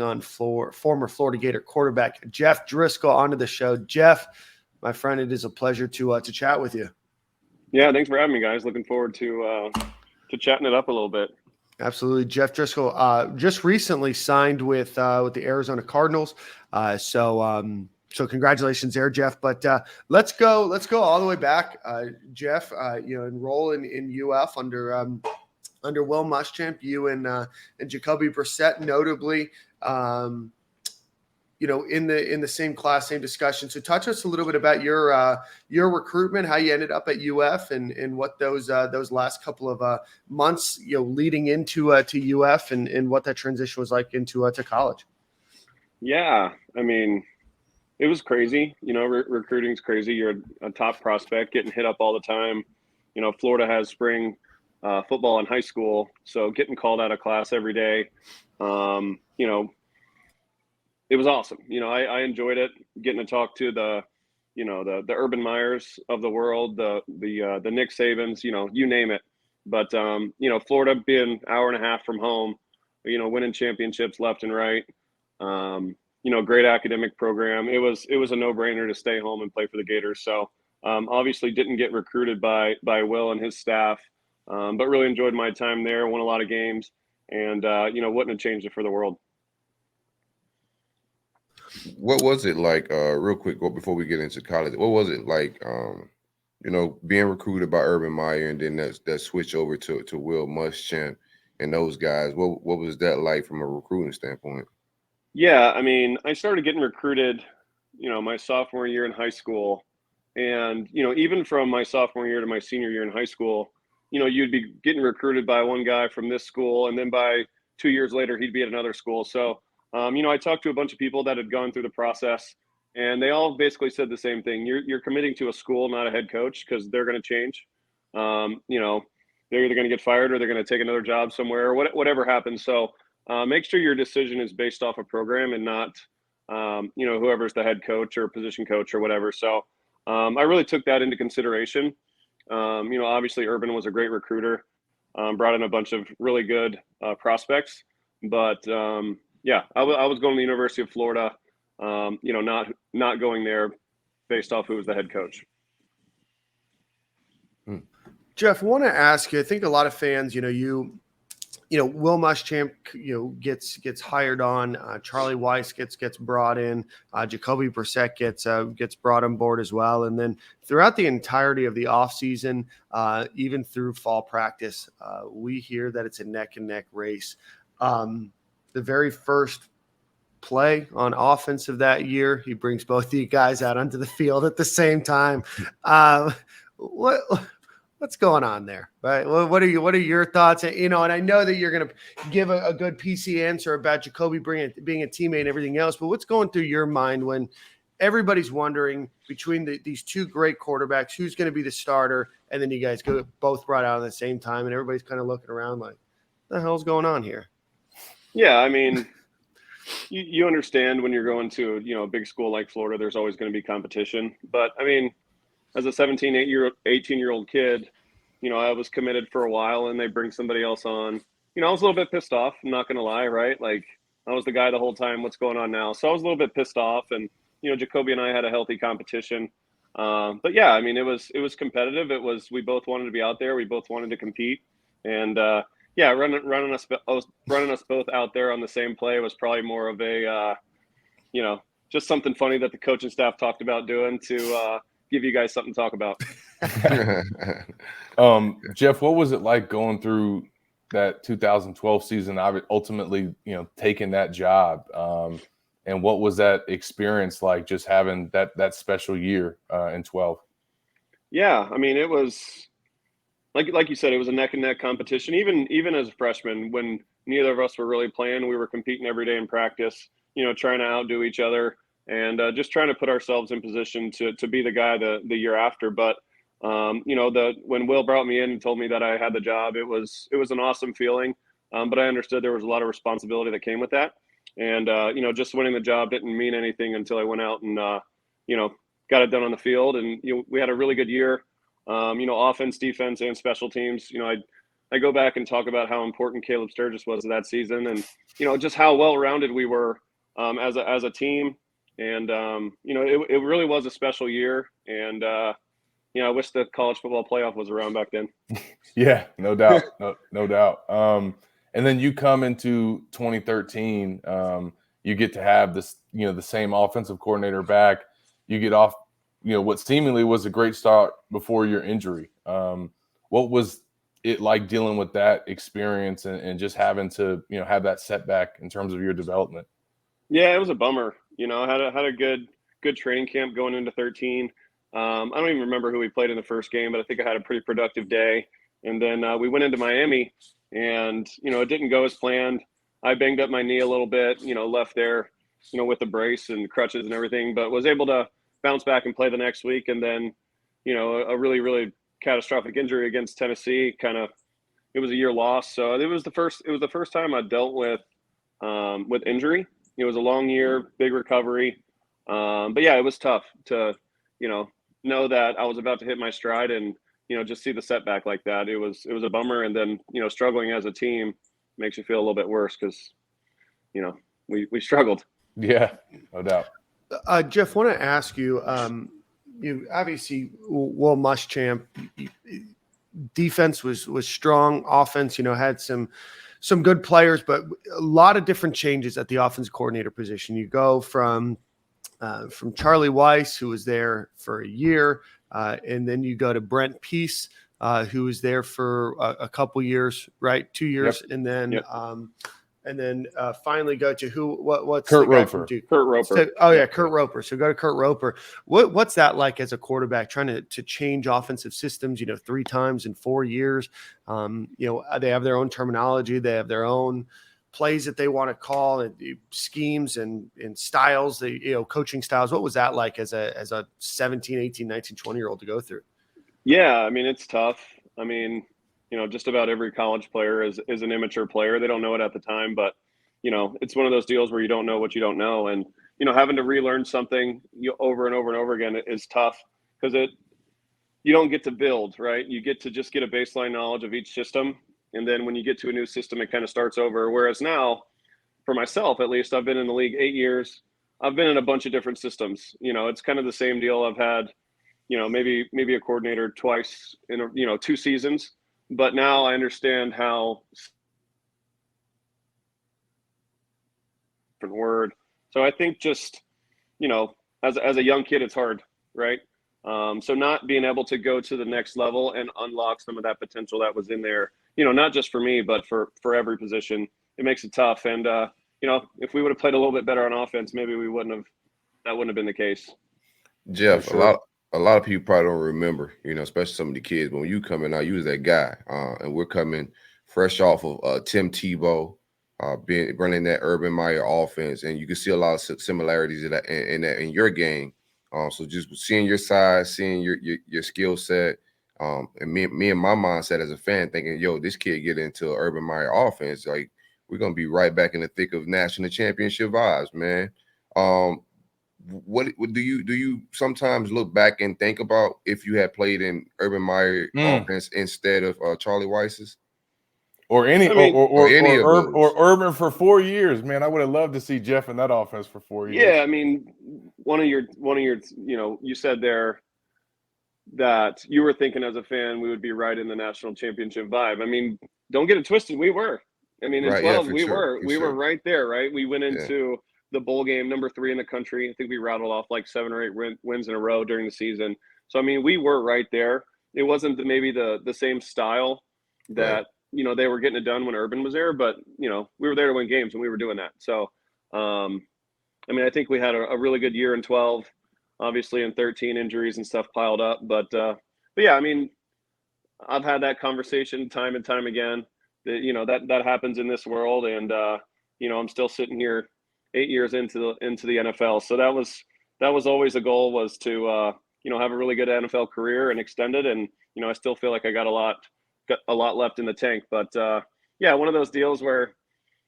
on former Florida Gator quarterback Jeff Driskel onto the show. Jeff, my friend, it is a pleasure to chat with you. Yeah, thanks for having me, guys. Looking forward to chatting it up a little bit. Absolutely. Jeff Driskel just recently signed with the Arizona Cardinals. So congratulations there, Jeff. But let's go all the way back. Jeff, enroll in UF under Will Muschamp, you and Jacoby Brissett, notably, in the same class, same discussion. So touch us a little bit about your recruitment, how you ended up at UF, and what those last couple of months, leading into to UF, and what that transition was like into to college. Yeah, I mean, it was crazy. Recruiting's crazy. You're a top prospect getting hit up all the time. Florida has spring football in high school, so getting called out of class every day. It was awesome. I enjoyed it, getting to talk to the Urban Meyers of the world, the Nick Sabans, you name it. But Florida being an hour and a half from home, winning championships left and right. Great academic program. It was a no-brainer to stay home and play for the Gators. So obviously didn't get recruited by Will and his staff, but really enjoyed my time there. Won a lot of games, and wouldn't have changed it for the world. What was it like, real quick, before we get into college, what was it like, being recruited by Urban Meyer and then that switch over to Will Muschamp and those guys? What was that like from a recruiting standpoint? Yeah, I mean, I started getting recruited, my sophomore year in high school. And, even from my sophomore year to my senior year in high school, you'd be getting recruited by one guy from this school, and then by 2 years later, he'd be at another school. So, I talked to a bunch of people that had gone through the process, and they all basically said the same thing. You're committing to a school, not a head coach, because they're going to change. They're either going to get fired or they're going to take another job somewhere, or whatever happens. So make sure your decision is based off a program and not, whoever's the head coach or position coach or whatever. So I really took that into consideration. Obviously Urban was a great recruiter, brought in a bunch of really good prospects, but yeah, I was going to the University of Florida, not going there based off who was the head coach. Jeff, I want to ask you, I think a lot of fans, Will Muschamp, gets hired on. Charlie Weiss gets brought in. Jacoby Brissett gets brought on board as well. And then throughout the entirety of the offseason, even through fall practice, we hear that it's a neck and neck race. The very first play on offense of that year, he brings both the guys out onto the field at the same time. What's going on there? Right? What are your thoughts? And I know that you're going to give a good PC answer about Jacoby being a teammate and everything else, but what's going through your mind when everybody's wondering between these two great quarterbacks, who's going to be the starter, and then you guys go both brought out at the same time, and everybody's kind of looking around like, what the hell's going on here? Yeah, I mean, you understand when you're going to a big school like Florida, there's always going to be competition. But I mean, as a 18-year-old kid, I was committed for a while, and they bring somebody else on. I was a little bit pissed off. I'm not going to lie, right? Like, I was the guy the whole time. What's going on now? So I was a little bit pissed off, and Jacoby and I had a healthy competition. But yeah, I mean, it was competitive. We both wanted to be out there. We both wanted to compete, and yeah, running us both out there on the same play was probably more of a, just something funny that the coaching staff talked about doing to give you guys something to talk about. Jeff, what was it like going through that 2012 season, ultimately, taking that job? And what was that experience like, just having that special year in 12? Yeah, I mean, it was like you said, it was a neck and neck competition. Even as a freshman, when neither of us were really playing, we were competing every day in practice, trying to outdo each other, and just trying to put ourselves in position to be the guy the year after. But when Will brought me in and told me that I had the job, it was an awesome feeling. But I understood there was a lot of responsibility that came with that. And, just winning the job didn't mean anything until I went out and, got it done on the field. And, we had a really good year, offense, defense, and special teams. I go back and talk about how important Caleb Sturgis was that season, and just how well-rounded we were as a team, and it really was a special year, and I wish the college football playoff was around back then. Yeah, no doubt, no doubt. And then you come into 2013. You get to have this, the same offensive coordinator back. You get off, what seemingly was a great start before your injury. What was it like dealing with that experience and just having to, have that setback in terms of your development? Yeah, it was a bummer. I had a good training camp going into 13. I don't even remember who we played in the first game, but I think I had a pretty productive day. And then we went into Miami, and it didn't go as planned. I banged up my knee a little bit, left there, with the brace and crutches and everything, but was able to bounce back and play the next week. And then, a really, really catastrophic injury against Tennessee. It was a year loss. So it was the first time I dealt with injury. It was a long year, big recovery. But yeah, it was tough to, know that I was about to hit my stride and, just see the setback like that. It was a bummer. And then, struggling as a team makes you feel a little bit worse because, we struggled. Yeah, no doubt. Jeff, want to ask you, you obviously Will Muschamp, defense was strong, offense, had some good players, but a lot of different changes at the offensive coordinator position. You go from Charlie Weiss, who was there for a year, and then you go to Brent Peace, who was there for a couple years, right? 2 years, Yep. and then Yep. and then finally go to what's Kurt the guy Roper. from Duke? Kurt Roper. So, yeah, Kurt Roper. So go to Kurt Roper. What's that like as a quarterback trying to change offensive systems, 3 times in 4 years? They have their own terminology. They have their own plays that they want to call and schemes and styles, coaching styles. What was that like as a 17, 18, 19, 20-year-old to go through? Yeah, I mean, it's tough. I mean, just about every college player is an immature player. They don't know it at the time, but, it's one of those deals where you don't know what you don't know. And, having to relearn something over and over and over again is tough because you don't get to build, right? You get to just get a baseline knowledge of each system. And then when you get to a new system, it kind of starts over. Whereas now, for myself, at least, I've been in the league 8 years. I've been in a bunch of different systems. It's kind of the same deal. I've had, maybe a coordinator twice in 2 seasons. But now I understand how different word. So I think just, as a young kid, it's hard, right? So not being able to go to the next level and unlock some of that potential that was in there, not just for me, but for every position, it makes it tough. And, if we would have played a little bit better on offense, maybe that wouldn't have been the case. Jeff, Sure. a lot of people probably don't remember, especially some of the kids. But when you coming out, you was that guy, and we're coming fresh off of Tim Tebow, running that Urban Meyer offense, and you can see a lot of similarities in your game. So just seeing your size, seeing your skill set, and me and my mindset as a fan, thinking, yo, this kid get into Urban Meyer offense, like we're gonna be right back in the thick of national championship vibes, man. What do you sometimes look back and think about if you had played in Urban Meyer offense instead of Charlie Weiss's? Or any, or any of those. or Urban for 4 years, man. I would have loved to see Jeff in that offense for 4 years. Yeah, I mean, one of your, you said there that you were thinking as a fan we would be right in the national championship vibe. I mean, don't get it twisted. We were. I mean, in 12, we were right there, right? We went into the bowl game, number 3 in the country. I think we rattled off like 7 or 8 wins in a row during the season. So, I mean, we were right there. It wasn't maybe the same style that, they were getting it done when Urban was there, but, we were there to win games and we were doing that. So, I mean, I think we had a really good year in 12. Obviously, in 13, injuries and stuff piled up. But yeah, I mean, I've had that conversation time and time again. That happens in this world, and I'm still sitting here 8 years into the NFL. So that was always a goal, was to have a really good NFL career and extend it. And I still feel like I got a lot left in the tank. But yeah, one of those deals where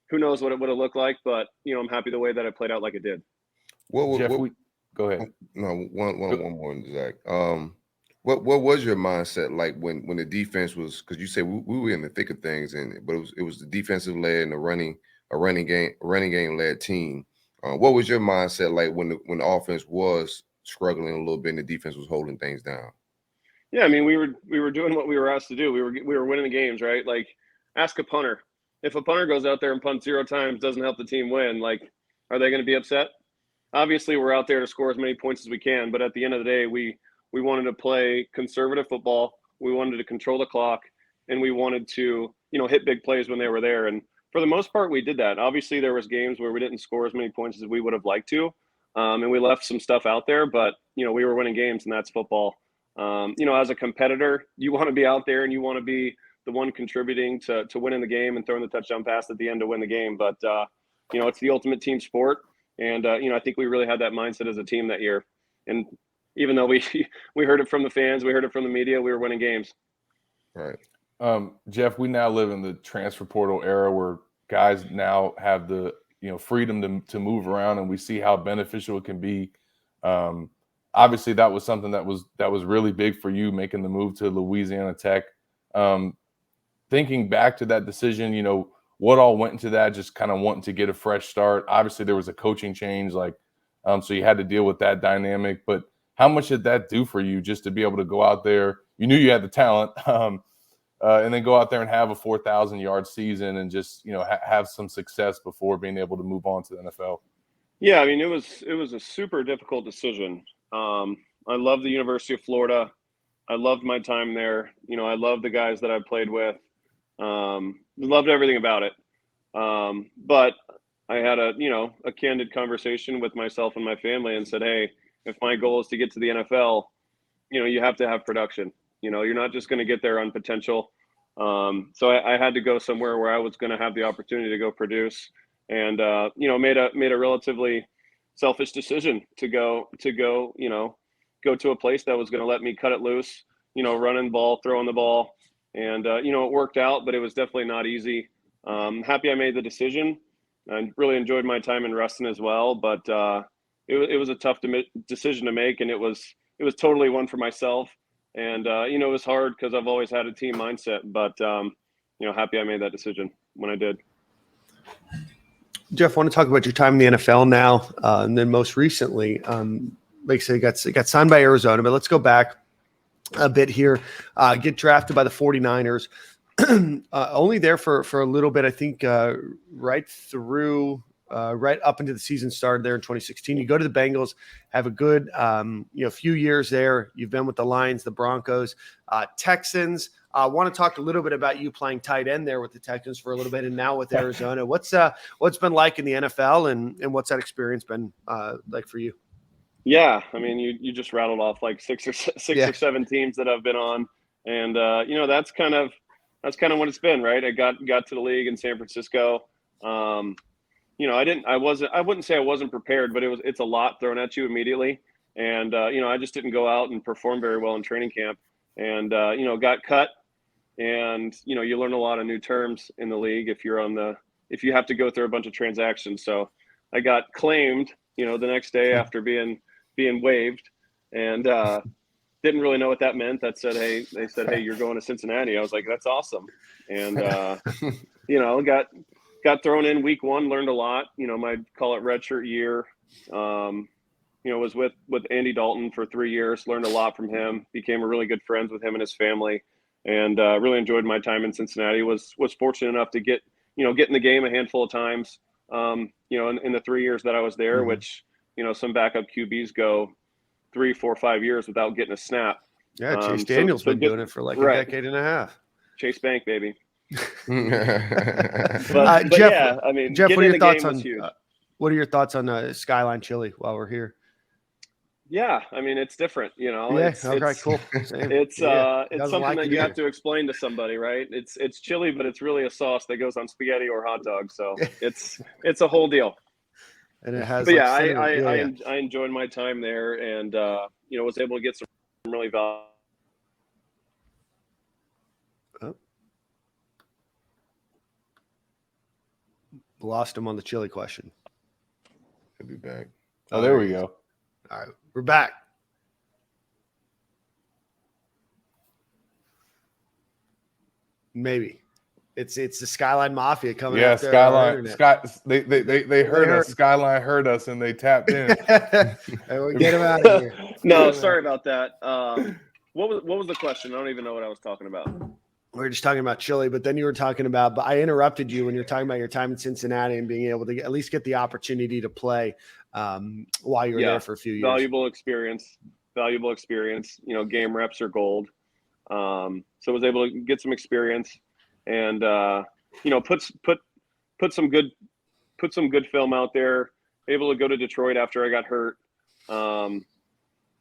who knows what it would have looked like, but I'm happy the way that it played out like it did. Jeff, go ahead. No, one more, Zach. What was your mindset like when the defense was, because you said we were in the thick of things, but it was the defensive led and a running game led team. What was your mindset like when the offense was struggling a little bit and the defense was holding things down? Yeah, I mean, we were doing what we were asked to do. We were winning the games, right? Like, ask a punter. If a punter goes out there and punts 0 times, doesn't help the team win, like, are they going to be upset? Obviously, we're out there to score as many points as we can, but at the end of the day, we wanted to play conservative football. We wanted to control the clock, and we wanted to, hit big plays when they were there. And for the most part, we did that. Obviously, there was games where we didn't score as many points as we would have liked to, and we left some stuff out there. But we were winning games, and that's football. As a competitor, you want to be out there and you want to be the one contributing to winning the game and throwing the touchdown pass at the end to win the game. But, it's the ultimate team sport. And, I think we really had that mindset as a team that year. And even though we heard it from the fans, we heard it from the media, we were winning games. Right. Jeff, we now live in the transfer portal era where guys now have the, freedom to move around, and we see how beneficial it can be. Obviously, that was something that was really big for you, making the move to Louisiana Tech. Thinking back to that decision, what all went into that, just kind of wanting to get a fresh start. Obviously, there was a coaching change, so you had to deal with that dynamic. But how much did that do for you just to be able to go out there? You knew you had the talent, and then go out there and have a 4,000-yard season and just, have some success before being able to move on to the NFL. Yeah, I mean, it was a super difficult decision. I love the University of Florida. I loved my time there. I love the guys that I played with. Loved everything about it. But I had a candid conversation with myself and my family and said, hey, if my goal is to get to the NFL, you have to have production. You're not just going to get there on potential. So I had to go somewhere where I was going to have the opportunity to go produce, and made a relatively selfish decision to go to a place that was going to let me cut it loose, running the ball, throwing the ball. And, it worked out, but it was definitely not easy. Happy I made the decision. I really enjoyed my time in Ruston as well, but it was a tough decision to make, and it was totally one for myself. And, it was hard because I've always had a team mindset, but, happy I made that decision when I did. Jeff, I want to talk about your time in the NFL now, and then most recently, like I said, got signed by Arizona, but let's go back a bit here. Get drafted by the 49ers. Only there for a little bit, I think, right up into the season started there in 2016. You go to the Bengals, have a good few years there. You've been with the Lions, the Broncos, Texans. I want to talk a little bit about you playing tight end there with the Texans for a little bit, and now with Arizona. What's been like in the NFL, and what's that experience been like for you? Yeah, I mean, you just rattled off like six or seven teams that I've been on, and that's kind of what it's been, right? I got to the league in San Francisco. I wouldn't say I wasn't prepared, but it's a lot thrown at you immediately, and I just didn't go out and perform very well in training camp, and got cut, and you learn a lot of new terms in the league if you have to go through a bunch of transactions. So I got claimed, the next day after being waived, and didn't really know what that meant. They said, hey, you're going to Cincinnati. I was like, that's awesome. And, got thrown in week 1, learned a lot, my call it redshirt year, was with Andy Dalton for 3 years, learned a lot from him, became a really good friends with him and his family, and really enjoyed my time in Cincinnati. Was fortunate enough to get in the game a handful of times, in the 3 years that I was there, Mm-hmm. which, some backup QBs go 3, 4, 5 years without getting a snap. Yeah, Chase Daniel's been doing it for like a decade and a half. Chase Bank, baby. Jeff, yeah, I mean, Jeff, what are your thoughts on Skyline Chili while we're here? Yeah, I mean, it's different, Yeah, It's cool. it's something like that you have to explain to somebody, right? It's chili, but it's really a sauce that goes on spaghetti or hot dogs. So it's a whole deal. And it has. But like I enjoyed my time there, and was able to get some really valuable. Lost him on the chili question. He'll be back. Oh, there we go. All right, we're back. Maybe. It's the Skyline Mafia coming Yeah, after our Skyline. internet. They heard heard. us. Skyline heard us, and they tapped in. Hey, we'll get him out of here. No, sorry about that. What was the question? I don't even know what I was talking about. We were just talking about Chile, but then you were talking about, but I interrupted you when you're talking about your time in Cincinnati and being able to at least get the opportunity to play while you were there for a few years. Valuable experience. Game reps are gold. So I was able to get some experience and, put some good film out there, able to go to Detroit after I got hurt. I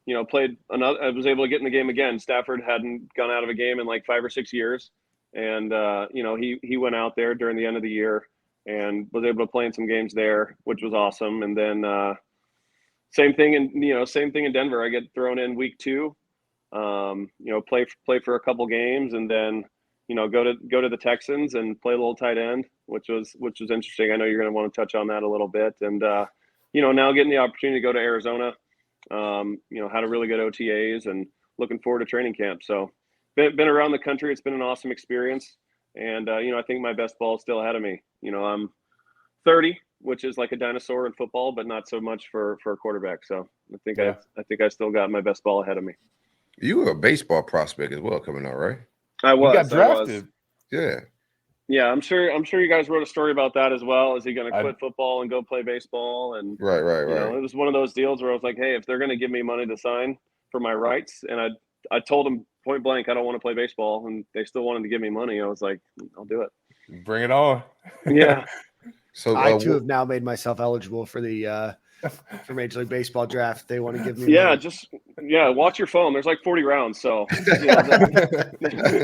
was able to get in the game again. Stafford hadn't gone out of a game in like 5 or 6 years. And, he went out there during the end of the year and was able to play in some games there, which was awesome. And then, same thing in Denver. I get thrown in week 2, play for a couple games and then, go to the Texans and play a little tight end, which was interesting. I know you're going to want to touch on that a little bit. And, now getting the opportunity to go to Arizona, had a really good OTAs and looking forward to training camp. So been around the country. It's been an awesome experience. And, I think my best ball is still ahead of me. I'm 30, which is like a dinosaur in football, but not so much for a quarterback. So I think I still got my best ball ahead of me. You were a baseball prospect as well coming out, right? I was. You got drafted. Yeah. Yeah, I'm sure you guys wrote a story about that as well. Is he going to quit football and go play baseball? And right. It was one of those deals where I was like, hey, if they're going to give me money to sign for my rights, and I told them point blank I don't want to play baseball, and they still wanted to give me money. I was like, I'll do it. Bring it on. Yeah. So I too have now made myself eligible for the for Major League Baseball draft. They want to give me money. Watch your phone. There's like 40 rounds. So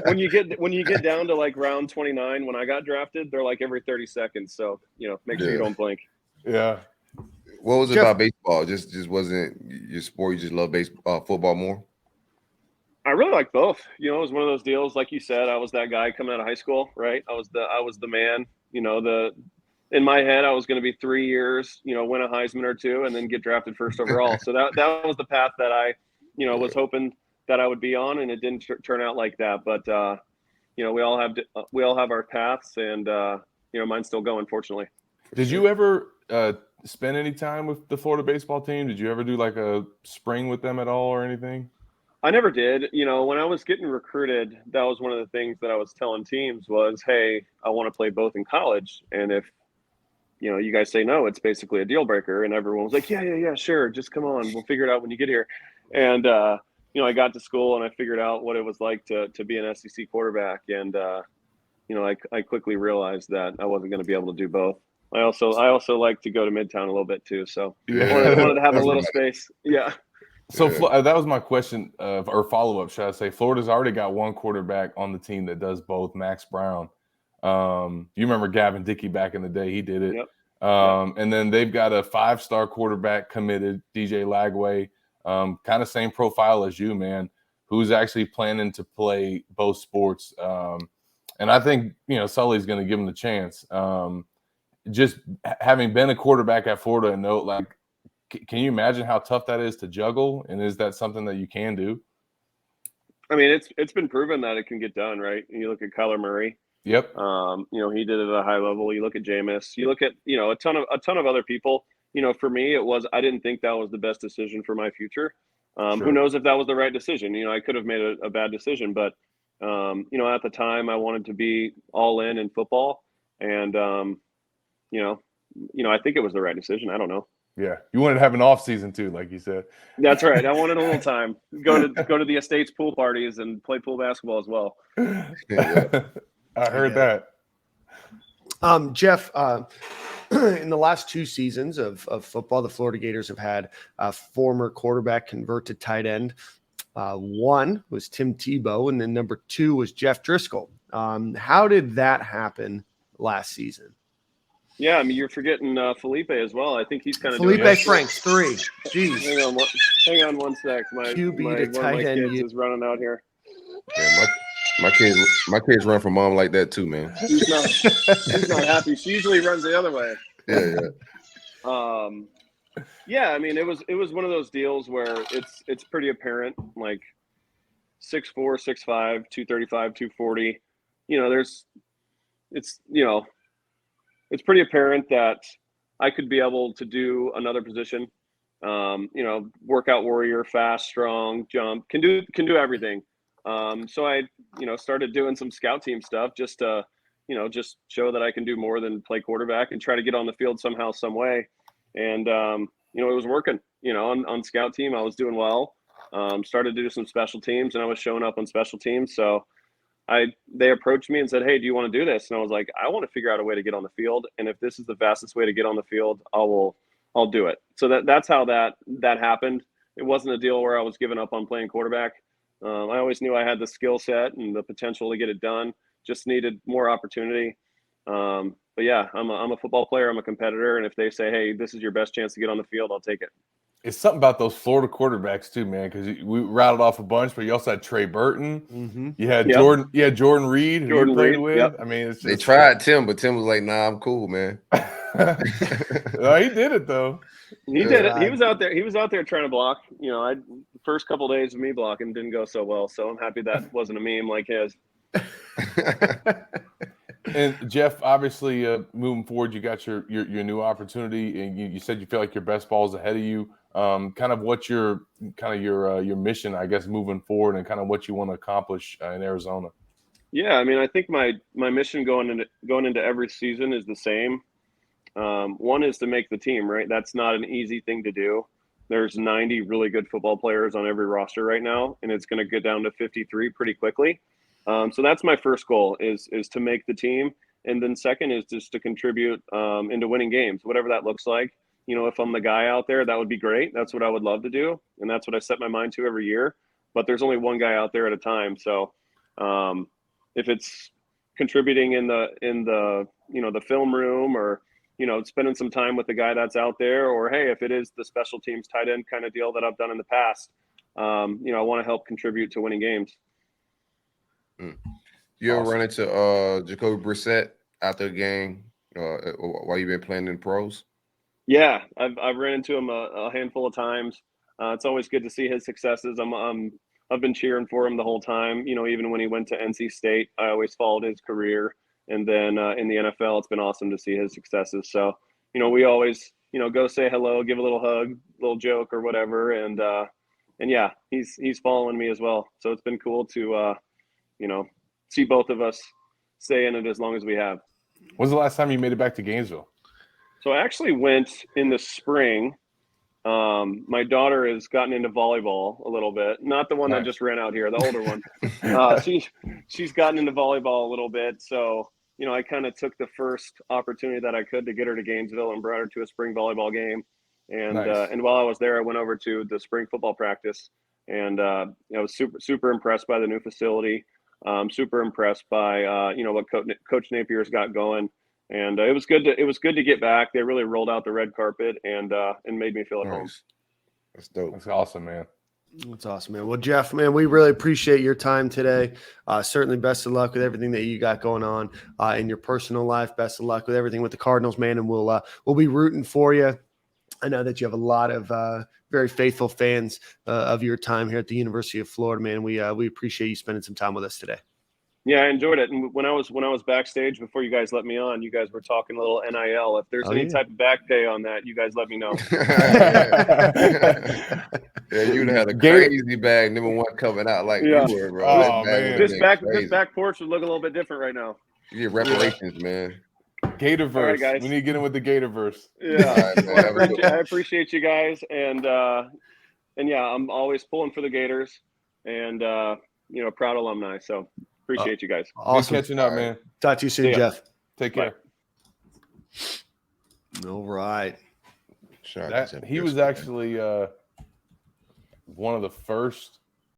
when you get down to like round 29, when I got drafted, they're like every 30 seconds. So make sure you don't blink. Yeah. What was it about baseball? Just wasn't your sport? You just love football more? I really like both. It was one of those deals, like you said. I was that guy coming out of high school, right? I was the man. In my head, I was going to be 3 years, win a Heisman or 2, and then get drafted first overall. So that was the path that I, was hoping that I would be on, and it didn't turn out like that. But we all have our paths, and mine's still going, fortunately. Did you ever spend any time with the Florida baseball team? Did you ever do like a spring with them at all or anything? I never did. When I was getting recruited, that was one of the things that I was telling teams was, hey, I want to play both in college, and if you guys say no, it's basically a deal breaker. And everyone was like, yeah, sure. Just come on. We'll figure it out when you get here. And, I got to school and I figured out what it was like to be an SEC quarterback. And, I quickly realized that I wasn't going to be able to do both. I also like to go to Midtown a little bit too. So I wanted to have a little space. Yeah. So that was my question or follow-up, should I say. Florida's already got one quarterback on the team that does both, Max Brown. You remember Gavin Dickey back in the day? He did it. Yep. And then they've got a 5-star quarterback committed, DJ Lagway, kind of same profile as you, man, who's actually planning to play both sports. And I think, Sully's going to give him the chance. Just having been a quarterback at Florida and know, can you imagine how tough that is to juggle? And is that something that you can do? I mean, it's been proven that it can get done, right? You look at Kyler Murray. Yep. He did it at a high level. You look at Jameis. You look at a ton of other people. For me, I didn't think that was the best decision for my future. Sure. Who knows if that was the right decision? I could have made a bad decision, but at the time, I wanted to be all in football, and I think it was the right decision. I don't know. Yeah, you wanted to have an off season too, like you said. That's right. I wanted a little time. Go to the estate's pool parties and play pool basketball as well. I heard that. Jeff, in the last 2 seasons of football, the Florida Gators have had a former quarterback convert to tight end. One was Tim Tebow, and then number 2 was Jeff Driskel. How did that happen last season? Yeah, I mean, you're forgetting Felipe as well. I think he's kind of Felipe Franks, 3. Jeez. Hang on one sec. My kids is running out here. Yeah, my kids run from mom like that too, man. She's not happy. She usually runs the other way. Yeah. Yeah, I mean, it was one of those deals where it's pretty apparent, like 6'4", 6'5", 235, 240. it's pretty apparent that I could be able to do another position. Workout warrior, fast, strong, jump, can do everything. So I, started doing some scout team stuff just to, just show that I can do more than play quarterback and try to get on the field somehow, some way. And, it was working, on scout team. I was doing well. Started to do some special teams, and I was showing up on special teams. So they approached me and said, "Hey, do you want to do this?" And I was like, "I want to figure out a way to get on the field. And if this is the fastest way to get on the field, I'll do it." So that's how that happened. It wasn't a deal where I was giving up on playing quarterback. I always knew I had the skill set and the potential to get it done. Just needed more opportunity. But yeah, I'm a football player. I'm a competitor. And if they say, "Hey, this is your best chance to get on the field," I'll take it. It's something about those Florida quarterbacks too, man. Because we rattled off a bunch, but you also had Trey Burton. Mm-hmm. You had Jordan. You had Jordan Reed, who you played with. Yep. I mean, it's just, they tried Tim, but Tim was like, "Nah, I'm cool, man." No, he did it though. He did it. He was out there. He was out there trying to block. The first couple of days of me blocking didn't go so well. So I'm happy that wasn't a meme like his. And Jeff, obviously, moving forward, you got your new opportunity, and you said you feel like your best ball is ahead of you. Kind of what's your mission, I guess, moving forward, and kind of what you want to accomplish in Arizona. Yeah, I mean, I think my mission going into every season is the same. One is to make the team, right? That's not an easy thing to do. There's 90 really good football players on every roster right now, and it's going to get down to 53 pretty quickly. So that's my first goal is to make the team. And then second is just to contribute into winning games, whatever that looks like. If I'm the guy out there, that would be great. That's what I would love to do. And that's what I set my mind to every year. But there's only one guy out there at a time. So if it's contributing in the the film room, or spending some time with the guy that's out there, or hey, if it is the special teams tight end kind of deal that I've done in the past, I want to help contribute to winning games. You ever run into Jacoby Brissett after a game while you've been playing in pros? Yeah, I've ran into him a handful of times. It's always good to see his successes. I've been cheering for him the whole time. Even when he went to NC State, I always followed his career. And then in the NFL, it's been awesome to see his successes. So, we always, go say hello, give a little hug, little joke or whatever. And yeah, he's following me as well. So it's been cool to, see both of us stay in it as long as we have. When's the last time you made it back to Gainesville? So I actually went in the spring. My daughter has gotten into volleyball a little bit. Not the one that just ran out here, the older one. She's gotten into volleyball a little bit. So, I kind of took the first opportunity that I could to get her to Gainesville and brought her to a spring volleyball game. And and while I was there, I went over to the spring football practice, and I was super impressed by the new facility. Super impressed by what Coach Napier's got going. And it was good to get back. They really rolled out the red carpet and made me feel at home. That's dope. That's awesome, man. That's awesome, man. Well, Jeff, man, we really appreciate your time today. Certainly best of luck with everything that you got going on in your personal life. Best of luck with everything with the Cardinals, man. And we'll be rooting for you. I know that you have a lot of very faithful fans of your time here at the University of Florida, man. We appreciate you spending some time with us today. Yeah, I enjoyed it. And when I was backstage before you guys let me on, you guys were talking a little NIL. If there's any type of back pay on that, you guys let me know. Yeah, you'd have had a crazy bag, number one coming out like you were, bro. Oh, man. This back porch would look a little bit different right now. You get reparations, man. Gatorverse. All right, guys. We need to get in with the Gatorverse. Yeah, All right, man. I appreciate you guys, and yeah, I'm always pulling for the Gators, and proud alumni. So appreciate you guys. Awesome. Good catching up, man. Talk to you soon, Jeff. Take care. All right. He was actually one of the first